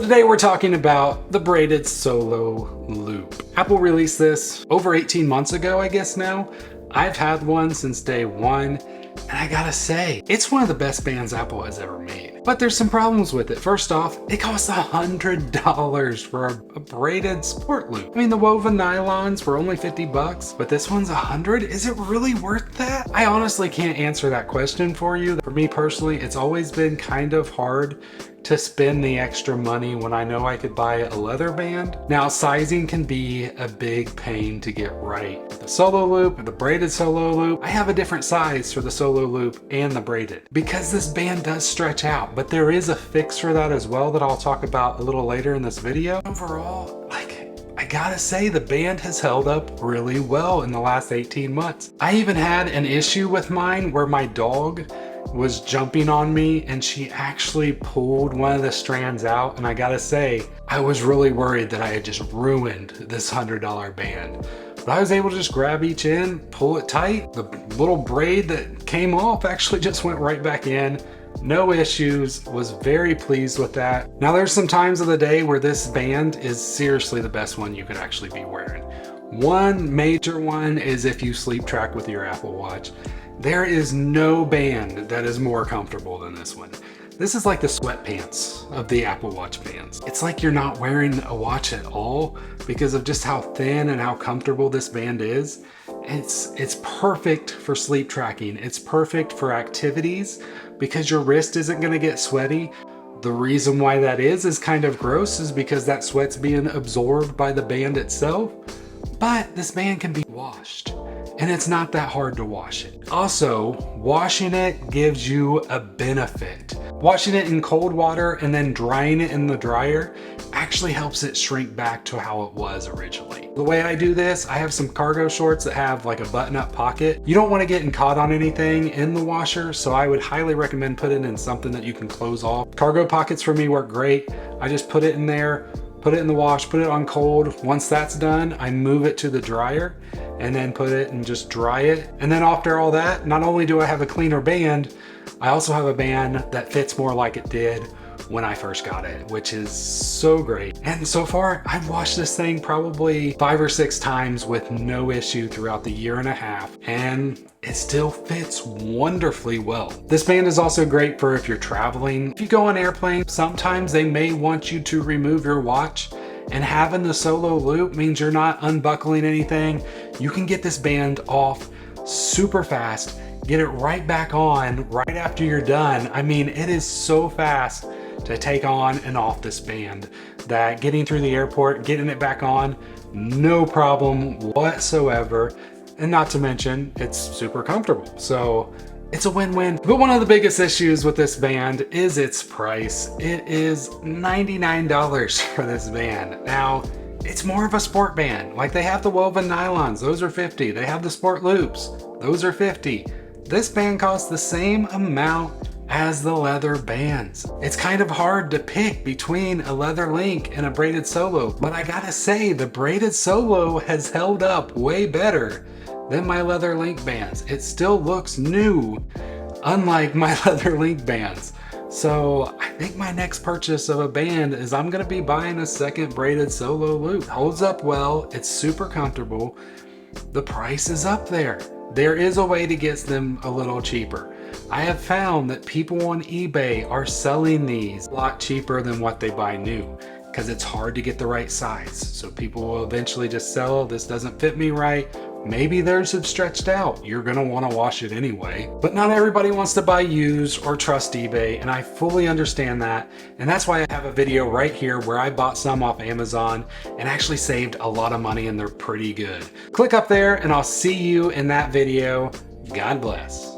today we're talking about the Braided Solo Loop. Apple released this over 18 months ago, I guess now. I've had one since day one, and I gotta say, it's one of the best bands Apple has ever made. But there's some problems with it. First off, it costs $100 for a braided sport loop. I mean, the woven nylons were only 50 bucks, but this one's 100? Is it really worth that? I honestly can't answer that question for you. For me personally, it's always been kind of hard to spend the extra money when I know I could buy a leather band. Now, sizing can be a big pain to get right. The solo loop, the braided solo loop, I have a different size for the solo loop and the braided because this band does stretch out, but there is a fix for that as well that I'll talk about a little later in this video. Overall, I gotta say the band has held up really well in the last 18 months. I even had an issue with mine where my dog was jumping on me and she actually pulled one of the strands out, and I gotta say I was really worried that I had just ruined this $100 band. But I was able to just grab each end, pull it tight. The little braid that came off actually just went right back in. No issues, was very pleased with that. Now there's some times of the day where this band is seriously the best one you could actually be wearing. One major one is if you sleep track with your Apple Watch. There is no band that is more comfortable than this one. This is like the sweatpants of the Apple Watch bands. It's like you're not wearing a watch at all because of just how thin and how comfortable this band is. It's perfect for sleep tracking. It's perfect for activities because your wrist isn't gonna get sweaty. The reason why that is kind of gross is because that sweat's being absorbed by the band itself. But this band can be washed, and it's not that hard to wash it. Also, washing it gives you a benefit. Washing it in cold water and then drying it in the dryer actually helps it shrink back to how it was originally. The way I do this, I have some cargo shorts that have like a button-up pocket. You don't want to get caught on anything in the washer, so I would highly recommend putting it in something that you can close off. Cargo pockets for me work great. I just put it in there, put it in the wash, put it on cold. Once that's done, I move it to the dryer and then put it and just dry it. And then after all that, not only do I have a cleaner band, I also have a band that fits more like it did when I first got it, which is so great. And so far, I've washed this thing probably 5 or 6 times with no issue throughout the year and a half, and it still fits wonderfully well. This band is also great for if you're traveling. If you go on airplanes, sometimes they may want you to remove your watch, and having the solo loop means you're not unbuckling anything. You can get this band off super fast, get it right back on right after you're done. I mean, it is so fast to take on and off this band that getting through the airport, getting it back on, no problem whatsoever. And not to mention, it's super comfortable. So it's a win-win. But one of the biggest issues with this band is its price. It is $99 for this band. Now, it's more of a sport band. Like, they have the woven nylons, those are 50. They have the sport loops, those are 50. This band costs the same amount as the leather bands. It's kind of hard to pick between a leather link and a braided solo, but I gotta say, the braided solo has held up way better than my leather link bands. It still looks new, unlike my leather link bands. So I think my next purchase of a band is I'm gonna be buying a second braided solo loop. Holds up well, it's super comfortable. The price is up there. There is a way to get them a little cheaper. I have found that people on eBay are selling these a lot cheaper than what they buy new because it's hard to get the right size. So people will eventually just sell, this doesn't fit me right. Maybe theirs have stretched out. You're gonna wanna wash it anyway. But not everybody wants to buy used or trust eBay, and I fully understand that. And that's why I have a video right here where I bought some off Amazon and actually saved a lot of money, and they're pretty good. Click up there and I'll see you in that video. God bless.